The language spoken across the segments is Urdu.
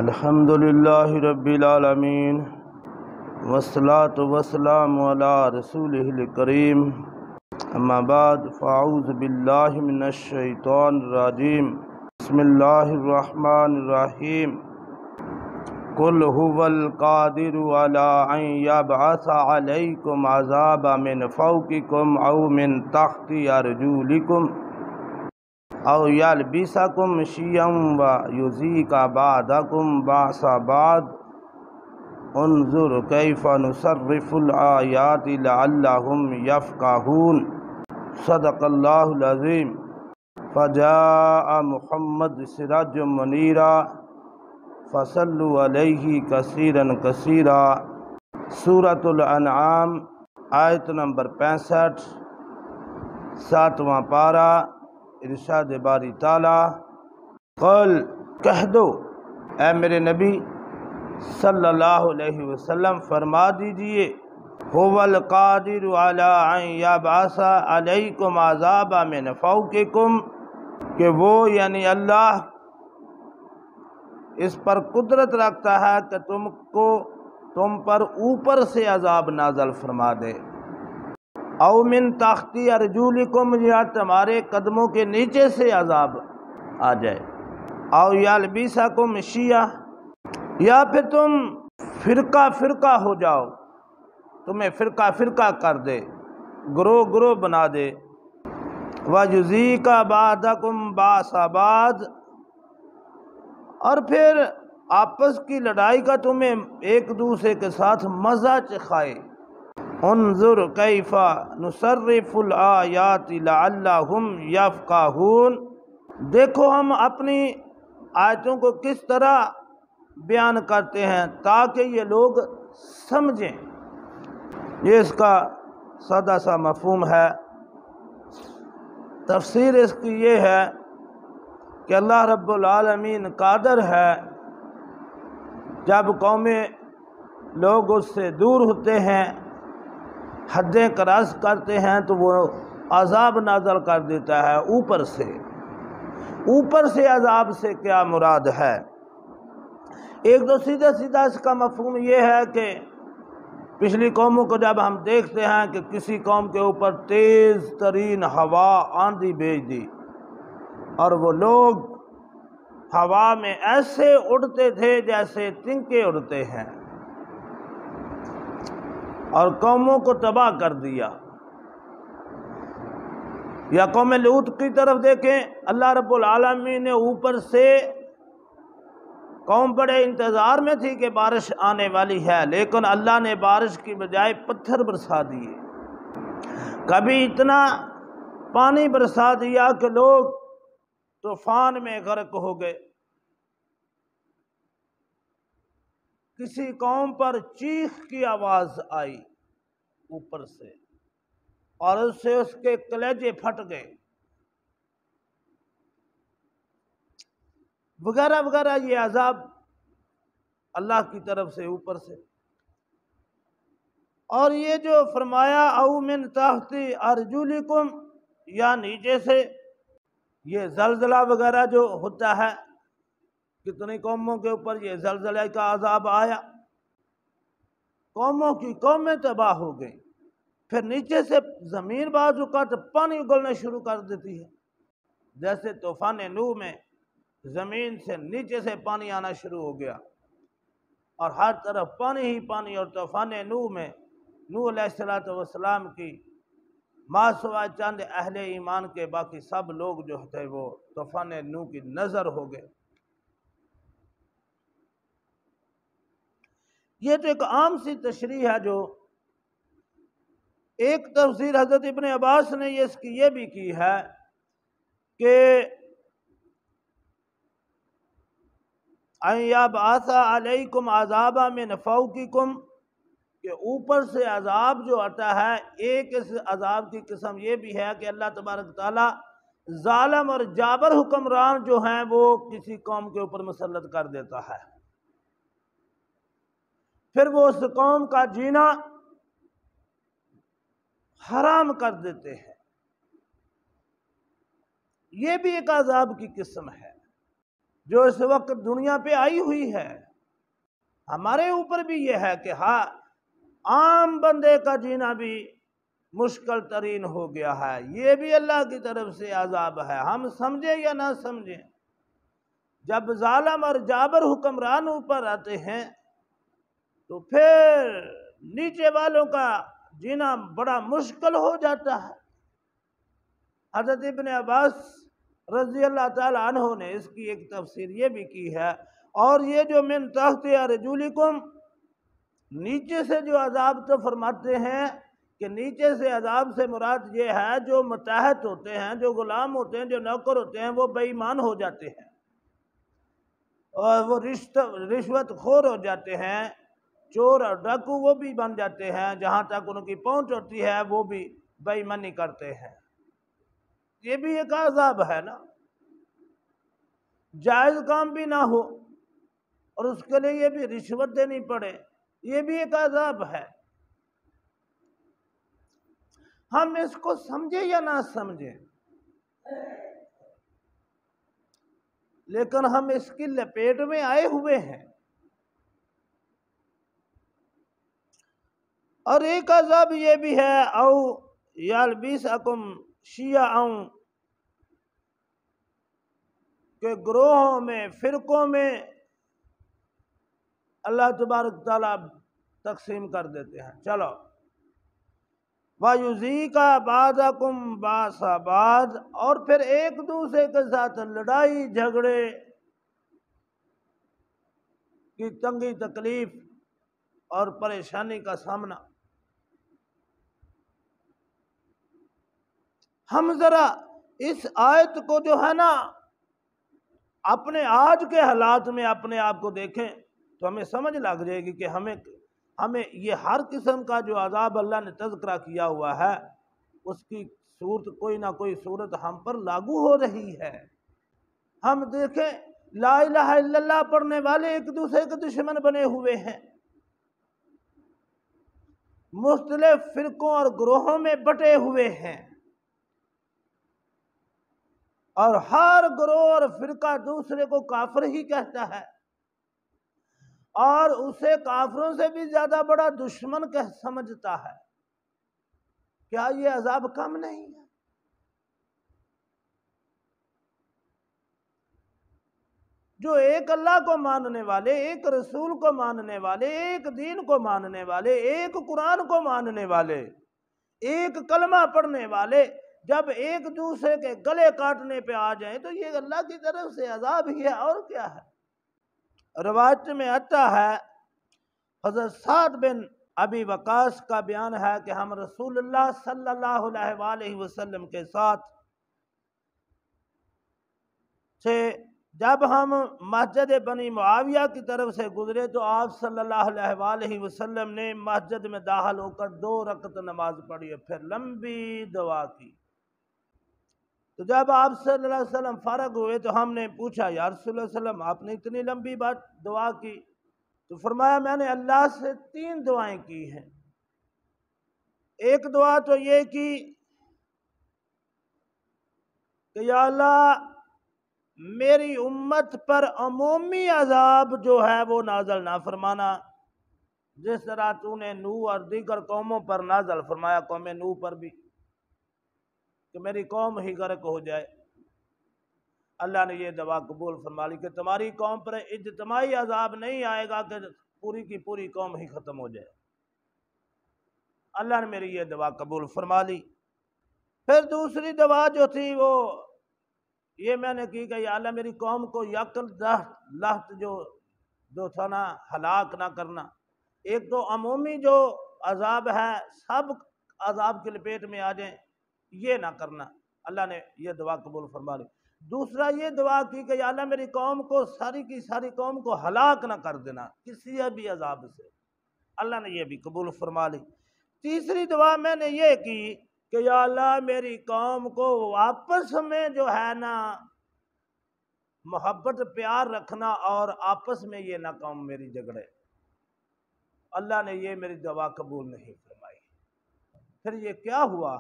الحمد للہ رب العالمین والصلاة والسلام علی رسولہ الکریم اما بعد فاعوذ باللہ من الشیطان الرجیم بسم اللہ الرحمن الرحیم قل هو القادر علی ان یبعث علیکم عذابا من فوقکم او من تحت ارجلکم او یلبسکم شیعا ویذیق بعضکم بعض بعض انظر کیف نصرف الآیات لعلہم یفقہون صدق اللہ العظیم فجاء محمد سراجا منیرا فصلوا علیہ کثیرا کثیرا۔ سورۃ الانعام آیت نمبر 65، 7واں پارہ۔ ارشاد باری تعالیٰ، قل کہہ دو اے میرے نبی صلی اللہ علیہ وسلم، فرما دیجئے هو القادر علی ان یبعث علیکم عذابا من فوقکم، کہ وہ یعنی اللہ اس پر قدرت رکھتا ہے کہ تم پر اوپر سے عذاب نازل فرما دے، او من تحت ارجلکم، یا تمہارے قدموں کے نیچے سے عذاب آ جائے، او یلبسکم شیعا، یا پھر تم فرقہ فرقہ ہو جاؤ، تمہیں فرقہ فرقہ کر دے، گروہ گروہ بنا دے، وَیُذِیقَ بَعْضَکُم بَأْسَ بَعْضٍ، اور پھر آپس کی لڑائی کا تمہیں ایک دوسرے کے ساتھ مزہ چکھائے۔ انظر کیف نصرف الآیات لعلہم یفقہون، دیکھو ہم اپنی آیتوں کو کس طرح بیان کرتے ہیں تاکہ یہ لوگ سمجھیں۔ یہ اس کا سادہ سا مفہوم ہے۔ تفسیر اس کی یہ ہے کہ اللہ رب العالمین قادر ہے، جب قومیں لوگ اس سے دور ہوتے ہیں، حدیں کراس کرتے ہیں، تو وہ عذاب نازل کر دیتا ہے اوپر سے۔ اوپر سے عذاب سے کیا مراد ہے؟ ایک تو سیدھا سیدھا اس کا مفہوم یہ ہے کہ پچھلی قوموں کو جب ہم دیکھتے ہیں کہ کسی قوم کے اوپر تیز ترین ہوا آندھی بھیج دی اور وہ لوگ ہوا میں ایسے اڑتے تھے جیسے تنکے اڑتے ہیں، اور قوموں کو تباہ کر دیا۔ یا قوم لوط کی طرف دیکھیں، اللہ رب العالمین نے اوپر سے، قوم بڑے انتظار میں تھی کہ بارش آنے والی ہے، لیکن اللہ نے بارش کی بجائے پتھر برسا دیے۔ کبھی اتنا پانی برسا دیا کہ لوگ طوفان میں غرق ہو گئے۔ کسی قوم پر چیخ کی آواز آئی اوپر سے، اور اس سے اس کے کلیجے پھٹ گئے، وغیرہ وغیرہ۔ یہ عذاب اللہ کی طرف سے اوپر سے۔ اور یہ جو فرمایا او من تحت ارجلکم، یا نیچے سے، یہ زلزلہ وغیرہ جو ہوتا ہے، کتنی قوموں کے اوپر یہ زلزلے کا عذاب آیا، قوموں کی قومیں تباہ ہو گئیں۔ پھر نیچے سے زمین بعض اوقات پانی اگلنا شروع کر دیتی ہے، جیسے طوفان نوح میں زمین سے نیچے سے پانی آنا شروع ہو گیا اور ہر طرف پانی ہی پانی۔ اور طوفان نوح میں نوح علیہ السلام کی ما سوائے چند اہل ایمان کے باقی سب لوگ جو تھے وہ طوفان نوح کی نظر ہو گئے۔ یہ تو ایک عام سی تشریح ہے۔ جو ایک تفسیر حضرت ابن عباس نے اس کی یہ بھی کی ہے کہ ان یبعث علیکم عذابا من فوقکم، کہ اوپر سے عذاب جو آتا ہے، ایک اس عذاب کی قسم یہ بھی ہے کہ اللہ تبارک تعالیٰ ظالم اور جابر حکمران جو ہیں وہ کسی قوم کے اوپر مسلط کر دیتا ہے، پھر وہ اس قوم کا جینا حرام کر دیتے ہیں۔ یہ بھی ایک عذاب کی قسم ہے جو اس وقت دنیا پہ آئی ہوئی ہے، ہمارے اوپر بھی یہ ہے کہ ہاں عام بندے کا جینا بھی مشکل ترین ہو گیا ہے، یہ بھی اللہ کی طرف سے عذاب ہے، ہم سمجھیں یا نہ سمجھیں۔ جب ظالم اور جابر حکمران اوپر آتے ہیں تو پھر نیچے والوں کا جینا بڑا مشکل ہو جاتا ہے۔ حضرت ابن عباس رضی اللہ تعالی عنہ نے اس کی ایک تفسیر یہ بھی کی ہے، اور یہ جو من تحت ارجلکم، نیچے سے جو عذاب تو فرماتے ہیں کہ نیچے سے عذاب سے مراد یہ ہے جو متحد ہوتے ہیں، جو غلام ہوتے ہیں، جو نوکر ہوتے ہیں، وہ بے ایمان ہو جاتے ہیں اور وہ رشوت خور ہو جاتے ہیں، چور اور ڈاکو وہ بھی بن جاتے ہیں، جہاں تک ان کی پہنچ ہوتی ہے وہ بھی بے ایمانی کرتے ہیں۔ یہ بھی ایک عذاب ہے نا، جائز کام بھی نہ ہو اور اس کے لیے یہ بھی رشوت دینی پڑے، یہ بھی ایک عذاب ہے۔ ہم اس کو سمجھے یا نہ سمجھیں، لیکن ہم اس کی لپیٹ میں آئے ہوئے ہیں۔ اور ایک عذاب یہ بھی ہے، او یلبسکم شیعا، کہ گروہوں میں، فرقوں میں اللہ تبارک تعالیٰ تقسیم کر دیتے ہیں۔ چلو، وَيُذِيقَ بَعْضَكُمْ بَأْسَ بَعْضٍ، اور پھر ایک دوسرے کے ساتھ لڑائی جھگڑے کی تنگی تکلیف اور پریشانی کا سامنا۔ ہم ذرا اس آیت کو جو ہے نا اپنے آج کے حالات میں اپنے آپ کو دیکھیں تو ہمیں سمجھ لگ جائے گی کہ ہمیں یہ ہر قسم کا جو عذاب اللہ نے تذکرہ کیا ہوا ہے اس کی صورت، کوئی نہ کوئی صورت ہم پر لاگو ہو رہی ہے۔ ہم دیکھیں لا الہ الا اللہ پڑھنے والے ایک دوسرے کے دشمن بنے ہوئے ہیں، مختلف فرقوں اور گروہوں میں بٹے ہوئے ہیں، اور ہر گروہ اور فرقہ دوسرے کو کافر ہی کہتا ہے، اور اسے کافروں سے بھی زیادہ بڑا دشمن سمجھتا ہے۔ کیا یہ عذاب کم نہیں ہے؟ جو ایک اللہ کو ماننے والے، ایک رسول کو ماننے والے، ایک دین کو ماننے والے، ایک قرآن کو ماننے والے، ایک کلمہ پڑھنے والے جب ایک دوسرے کے گلے کاٹنے پہ آ جائیں تو یہ اللہ کی طرف سے عذاب ہی ہے، اور کیا ہے۔ روایت میں آتا ہے، حضرت سعد بن ابی وقاص کا بیان ہے کہ ہم رسول اللہ صلی اللہ علیہ وآلہ وسلم کے ساتھ سے جب ہم مسجد بنی معاویہ کی طرف سے گزرے تو آپ صلی اللہ علیہ وآلہ وسلم نے مسجد میں داخل ہو کر 2 رکعت نماز پڑھی ہے، پھر لمبی دعا کی۔ تو جب آپ صلی اللہ علیہ وسلم فارغ ہوئے تو ہم نے پوچھا، یا رسول اللہ صلی اللہ علیہ وسلم آپ نے اتنی لمبی دعا کی؟ تو فرمایا میں نے اللہ سے 3 دعائیں کی ہیں۔ ایک دعا تو یہ کی کہ یا اللہ میری امت پر عمومی عذاب جو ہے وہ نازل نہ فرمانا، جس طرح تو نے نوح اور دیگر قوموں پر نازل فرمایا، قوم نوح پر بھی، کہ میری قوم ہی غرق ہو جائے۔ اللہ نے یہ دعا قبول فرما لی کہ تمہاری قوم پر اجتماعی عذاب نہیں آئے گا کہ پوری کی پوری قوم ہی ختم ہو جائے۔ اللہ نے میری یہ دعا قبول فرما لی۔ پھر دوسری دعا جو تھی وہ یہ میں نے کی کہ یا اللہ میری قوم کو یکل لخت جو تھا نا ہلاک نہ کرنا۔ ایک تو عمومی جو عذاب ہے سب عذاب کے لپیٹ میں آ جائیں، یہ نہ کرنا، اللہ نے یہ دعا قبول فرما لی۔ دوسرا یہ دعا کی کہ یا اللہ میری قوم کو ساری کی ساری قوم کو ہلاک نہ کر دینا کسی بھی عذاب سے، اللہ نے یہ بھی قبول فرما لی۔ تیسری دعا میں نے یہ کی کہ یا اللہ میری قوم کو آپس میں جو ہے نا محبت پیار رکھنا اور آپس میں یہ نہ قوم میری جھگڑے۔ اللہ نے یہ میری دعا قبول نہیں فرمائی۔ پھر یہ کیا ہوا؟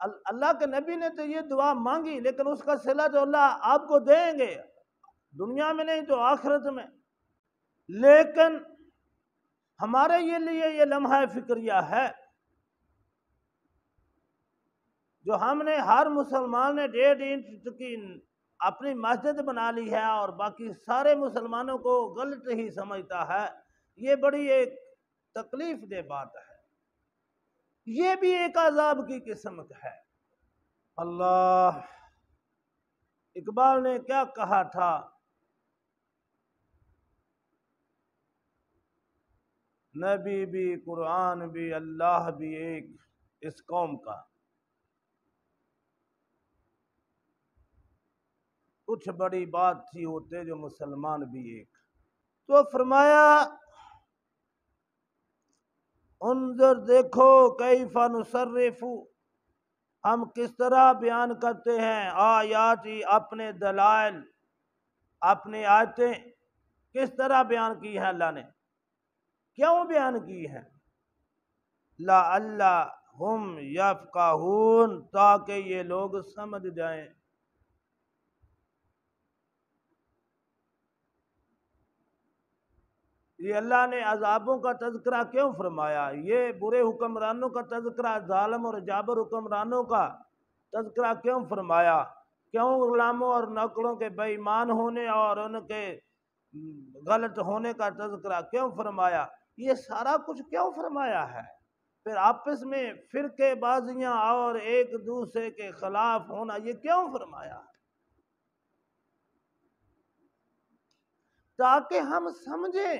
اللہ کے نبی نے تو یہ دعا مانگی، لیکن اس کا صلہ تو اللہ آپ کو دیں گے، دنیا میں نہیں تو آخرت میں۔ لیکن ہمارے لیے یہ لمحہ فکریہ ہے جو ہم نے ہر مسلمان نے 1.5 انچ کی اپنی مسجد بنا لی ہے اور باقی سارے مسلمانوں کو غلط ہی سمجھتا ہے۔ یہ بڑی ایک تکلیف دہ بات ہے، یہ بھی ایک عذاب کی قسمت ہے۔ اللہ، اقبال نے کیا کہا تھا؟ نبی بھی، قرآن بھی، اللہ بھی ایک اس قوم کا، کچھ بڑی بات تھی ہوتے جو مسلمان بھی ایک۔ تو فرمایا انظر، دیکھو، کیف نصرف، ہم کس طرح بیان کرتے ہیں، آیاتی، اپنے دلائل، اپنی آیتیں کس طرح بیان کی ہیں اللہ نے، کیوں بیان کی ہیں؟ لعلہم یفقہون، تاکہ یہ لوگ سمجھ جائیں۔ یہ اللہ نے عذابوں کا تذکرہ کیوں فرمایا؟ یہ برے حکمرانوں کا تذکرہ، ظالم اور جابر حکمرانوں کا تذکرہ کیوں فرمایا؟ کیوں غلاموں اور نوکروں کے بے ایمان ہونے اور ان کے غلط ہونے کا تذکرہ کیوں فرمایا؟ یہ سارا کچھ کیوں فرمایا ہے؟ پھر آپس میں فرقے بازیاں اور ایک دوسرے کے خلاف ہونا یہ کیوں فرمایا؟ تاکہ ہم سمجھیں،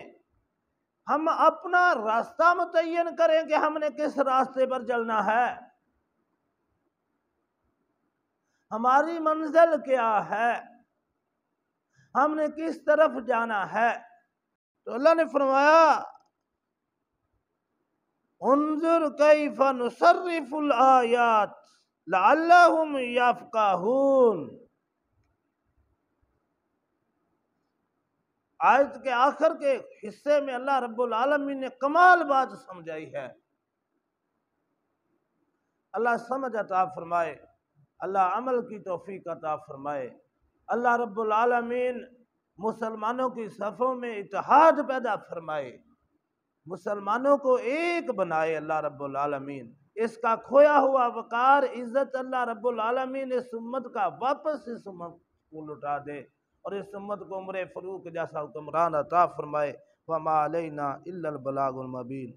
ہم اپنا راستہ متعین کریں کہ ہم نے کس راستے پر چلنا ہے، ہماری منزل کیا ہے، ہم نے کس طرف جانا ہے۔ تو اللہ نے فرمایا انظر کیف نصرف الآیات لعلہم یفقہون۔ آیت کے آخر کے حصے میں اللہ رب العالمین نے کمال بات سمجھائی ہے۔ اللہ سمجھ عطا فرمائے، اللہ عمل کی توفیق عطا فرمائے، اللہ رب العالمین مسلمانوں کی صفوں میں اتحاد پیدا فرمائے، مسلمانوں کو ایک بنائے اللہ رب العالمین۔ اس کا کھویا ہوا وقار، عزت اللہ رب العالمین اس امت کا واپس اس امت کو لوٹا دے اور اس امت کو عمر فاروق جیسا حکمران عطا فرمائے۔ وما علینا الا البلاغ المبین۔